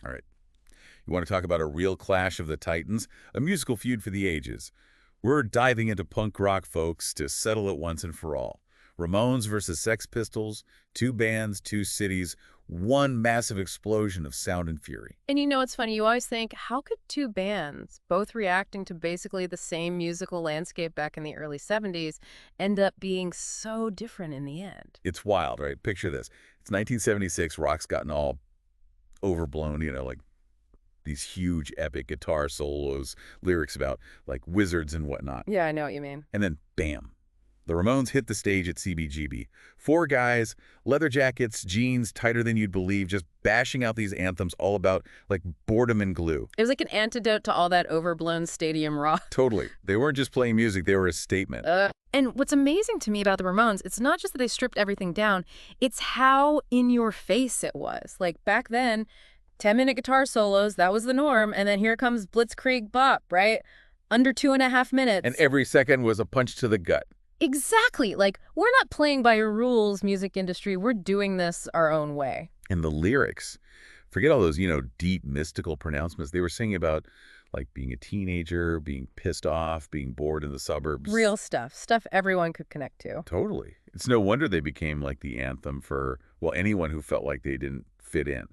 All right. You want to talk about a real clash of the titans? A musical feud for the ages. We're diving into punk rock, folks, to settle it once and for all. Ramones versus Sex Pistols, two bands, two cities, one massive explosion of sound and fury. And you know what's funny? You always think, how could two bands, both reacting to basically the same musical landscape back in the early 70s, end up being so different in the end? It's wild, right? Picture this. It's 1976. Rock's gotten all overblown, like these huge epic guitar solos, lyrics about like wizards and whatnot. Yeah, I know what you mean. And then bam, the Ramones hit the stage at CBGB. Four guys, leather jackets, jeans tighter than you'd believe, just bashing out these anthems all about like boredom and glue. It was like an antidote to all that overblown stadium rock. Totally. They weren't just playing music, they were a statement. And what's amazing to me about the Ramones, it's not just that they stripped everything down, it's how in your face it was. Like back then, 10-minute guitar solos, that was the norm. And then here comes Blitzkrieg Bop, right? Under 2.5 minutes. And every second was a punch to the gut. Exactly. Like, we're not playing by your rules, music industry. We're doing this our own way. And the lyrics, forget all those, deep mystical pronouncements. They were singing about like being a teenager, being pissed off, being bored in the suburbs. Real stuff. Stuff everyone could connect to. Totally. It's no wonder they became like the anthem for, well, anyone who felt like they didn't fit in,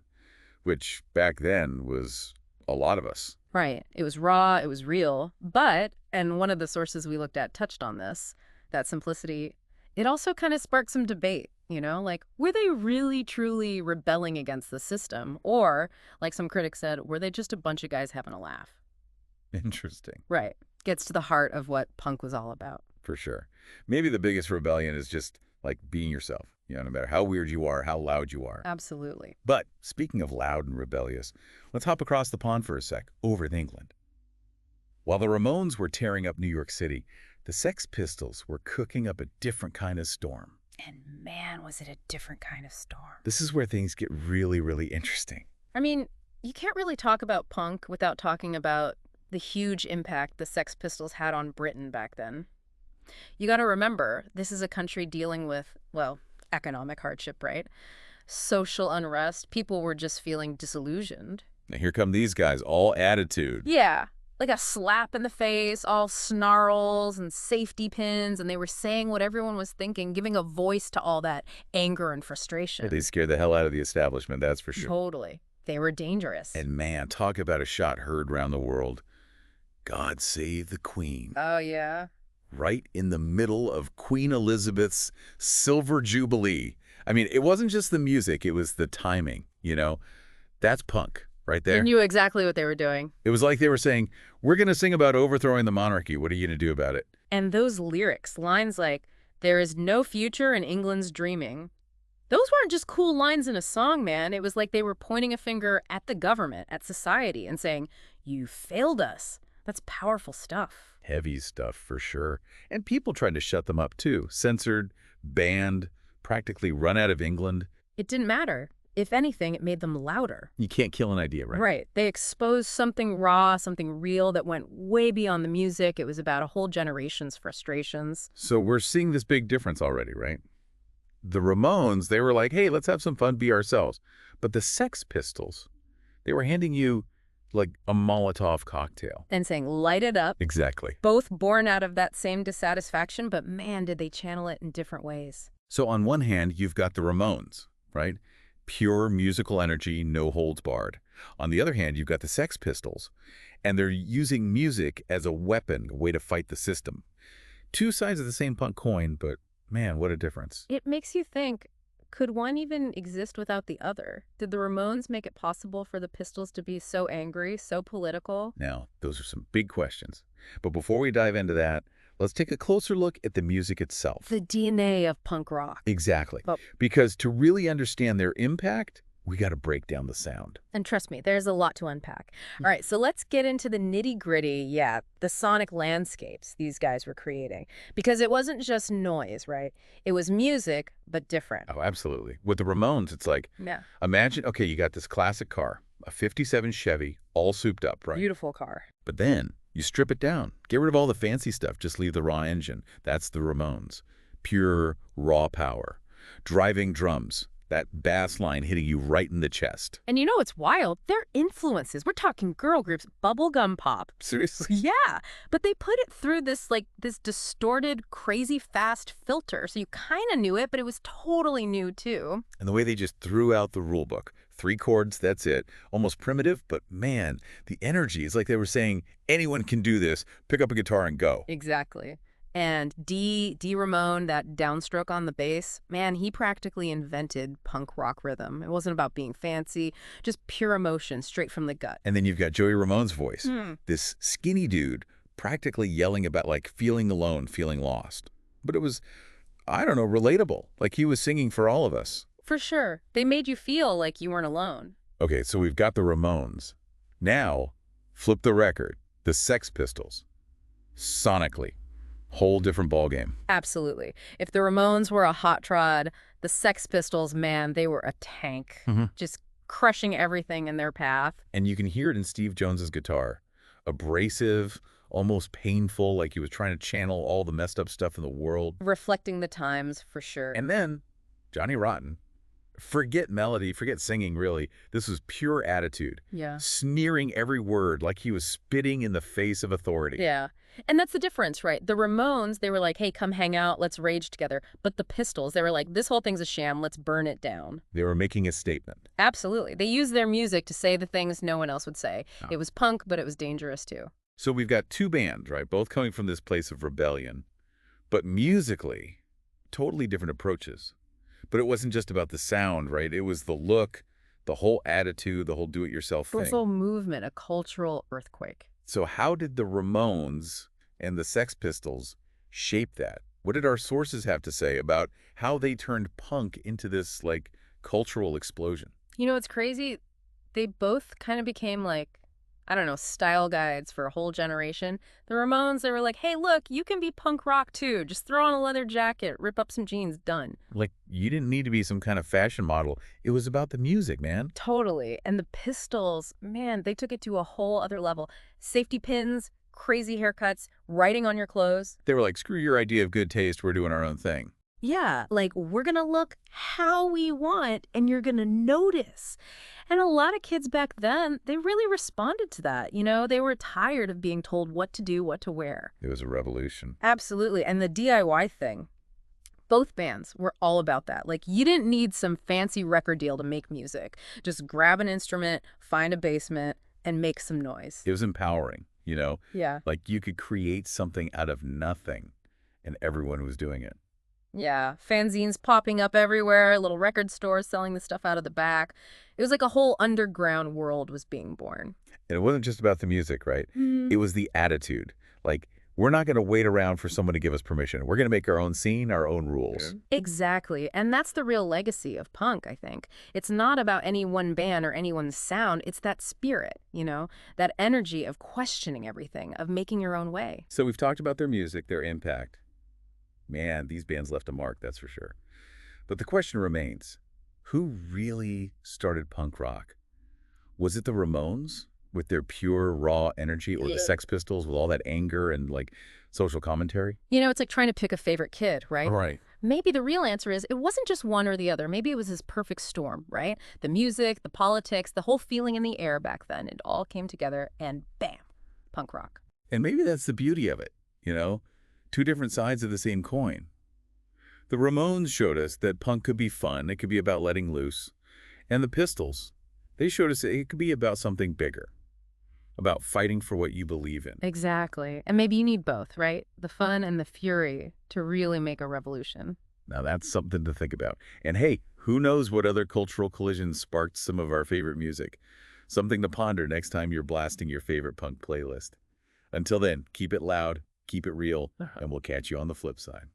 which back then was a lot of us. Right. It was raw. It was real. But, and one of the sources we looked at touched on this, that simplicity, it also kind of sparked some debate, like, were they really, truly rebelling against the system? Or, like some critics said, were they just a bunch of guys having a laugh? Interesting. Right. Gets to the heart of what punk was all about. For sure. Maybe the biggest rebellion is just like being yourself, no matter how weird you are, how loud you are. Absolutely. But speaking of loud and rebellious, let's hop across the pond for a sec, over in England. While the Ramones were tearing up New York City, the Sex Pistols were cooking up a different kind of storm. And man, was it a different kind of storm. This is where things get really, really interesting. I mean, you can't really talk about punk without talking about the huge impact the Sex Pistols had on Britain back then. You got to remember, this is a country dealing with, well, economic hardship, right? Social unrest. People were just feeling disillusioned. Now here come these guys, all attitude. Yeah. Like a slap in the face, all snarls and safety pins, and they were saying what everyone was thinking, giving a voice to all that anger and frustration. They scared the hell out of the establishment, that's for sure. Totally. They were dangerous. And man, talk about a shot heard round the world. God save the Queen. Oh, yeah? Right in the middle of Queen Elizabeth's Silver Jubilee. I mean, it wasn't just the music, it was the timing, That's punk. Right there. They knew exactly what they were doing. It was like they were saying, we're going to sing about overthrowing the monarchy. What are you going to do about it? And those lyrics, lines like, there is no future in England's dreaming. Those weren't just cool lines in a song, man. It was like they were pointing a finger at the government, at society, and saying, you failed us. That's powerful stuff. Heavy stuff, for sure. And people tried to shut them up, too. Censored, banned, practically run out of England. It didn't matter. If anything, it made them louder. You can't kill an idea, right? Right. They exposed something raw, something real that went way beyond the music. It was about a whole generation's frustrations. So we're seeing this big difference already, right? The Ramones, they were like, hey, let's have some fun, be ourselves. But the Sex Pistols, they were handing you like a Molotov cocktail. And saying, light it up. Exactly. Both born out of that same dissatisfaction, but man, did they channel it in different ways. So on one hand, you've got the Ramones, right? Pure musical energy, no holds barred. On the other hand, you've got the Sex Pistols, and they're using music as a weapon, a way to fight the system. Two sides of the same punk coin, but man, what a difference. It makes you think, could one even exist without the other? Did the Ramones make it possible for the Pistols to be so angry, so political? Now, those are some big questions. But before we dive into that, let's take a closer look at the music itself. The DNA of punk rock. Exactly. Because to really understand their impact, we got to break down the sound. And trust me, there's a lot to unpack. All right, so let's get into the nitty-gritty, the sonic landscapes these guys were creating. Because it wasn't just noise, right? It was music, but different. Oh, absolutely. With the Ramones, it's like, imagine, okay, you got this classic car, a 57 Chevy, all souped up, right? Beautiful car. But then you strip it down. Get rid of all the fancy stuff. Just leave the raw engine. That's the Ramones. Pure, raw power. Driving drums. That bass line hitting you right in the chest. And you know what's wild? Their influences. We're talking girl groups, bubblegum pop. Seriously? Yeah, but they put it through this distorted, crazy fast filter. So you kind of knew it, but it was totally new too. And the way they just threw out the rule book. 3 chords, that's it. Almost primitive, but man, the energy is like they were saying, anyone can do this. Pick up a guitar and go. Exactly. And D. Ramone, that downstroke on the bass, man, he practically invented punk rock rhythm. It wasn't about being fancy, just pure emotion straight from the gut. And then you've got Joey Ramone's voice. Hmm. This skinny dude practically yelling about like feeling alone, feeling lost. But it was, I don't know, relatable. Like he was singing for all of us. For sure. They made you feel like you weren't alone. Okay, so we've got the Ramones. Now, flip the record. The Sex Pistols. Sonically. Whole different ballgame. Absolutely. If the Ramones were a hot trod, the Sex Pistols, man, they were a tank, just crushing everything in their path. And you can hear it in Steve Jones's guitar. Abrasive, almost painful, like he was trying to channel all the messed up stuff in the world. Reflecting the times, for sure. And then, Johnny Rotten. Forget melody, forget singing, really. This was pure attitude. Yeah. Sneering every word like he was spitting in the face of authority. Yeah. And that's the difference, right? The Ramones, they were like, hey, come hang out, let's rage together. But the Pistols, they were like, this whole thing's a sham, let's burn it down. They were making a statement. Absolutely. They used their music to say the things no one else would say. Oh. It was punk, but it was dangerous too. So we've got 2 bands, right? Both coming from this place of rebellion. But musically, totally different approaches. But it wasn't just about the sound, right? It was the look, the whole attitude, the whole do-it-yourself thing. This whole movement, a cultural earthquake. So how did the Ramones and the Sex Pistols shape that? What did our sources have to say about how they turned punk into this, like, cultural explosion? You know, it's crazy. They both kind of became like, I don't know, style guides for a whole generation. The Ramones, they were like, hey, look, you can be punk rock too. Just throw on a leather jacket, rip up some jeans, done. Like, you didn't need to be some kind of fashion model. It was about the music, man. Totally. And the Pistols, man, they took it to a whole other level. Safety pins, crazy haircuts, writing on your clothes. They were like, screw your idea of good taste, we're doing our own thing. Yeah, like we're going to look how we want and you're going to notice. And a lot of kids back then, they really responded to that. You know, they were tired of being told what to do, what to wear. It was a revolution. Absolutely. And the DIY thing, both bands were all about that. Like you didn't need some fancy record deal to make music. Just grab an instrument, find a basement, and make some noise. It was empowering, you know? Yeah. Like you could create something out of nothing, and everyone was doing it. Yeah, fanzines popping up everywhere, little record stores selling the stuff out of the back. It was like a whole underground world was being born. And it wasn't just about the music, right? It was the attitude. Like, we're not going to wait around for someone to give us permission. We're going to make our own scene, our own rules. Exactly. And that's the real legacy of punk, I think. It's not about any one band or any one sound. It's that spirit, you know, that energy of questioning everything, of making your own way. So we've talked about their music, their impact. Man, these bands left a mark, that's for sure. But the question remains, who really started punk rock? Was it the Ramones with their pure, raw energy, or the Sex Pistols with all that anger and, like, social commentary? You know, it's like trying to pick a favorite kid, right? Right. Maybe the real answer is it wasn't just one or the other. Maybe it was this perfect storm, right? The music, the politics, the whole feeling in the air back then. It all came together and bam, punk rock. And maybe that's the beauty of it, you know? 2 different sides of the same coin. The Ramones showed us that punk could be fun. It could be about letting loose. And the Pistols, they showed us that it could be about something bigger, about fighting for what you believe in. Exactly. And maybe you need both, right? The fun and the fury to really make a revolution. Now that's something to think about. And hey, who knows what other cultural collisions sparked some of our favorite music? Something to ponder next time you're blasting your favorite punk playlist. Until then, keep it loud, keep it real, and we'll catch you on the flip side.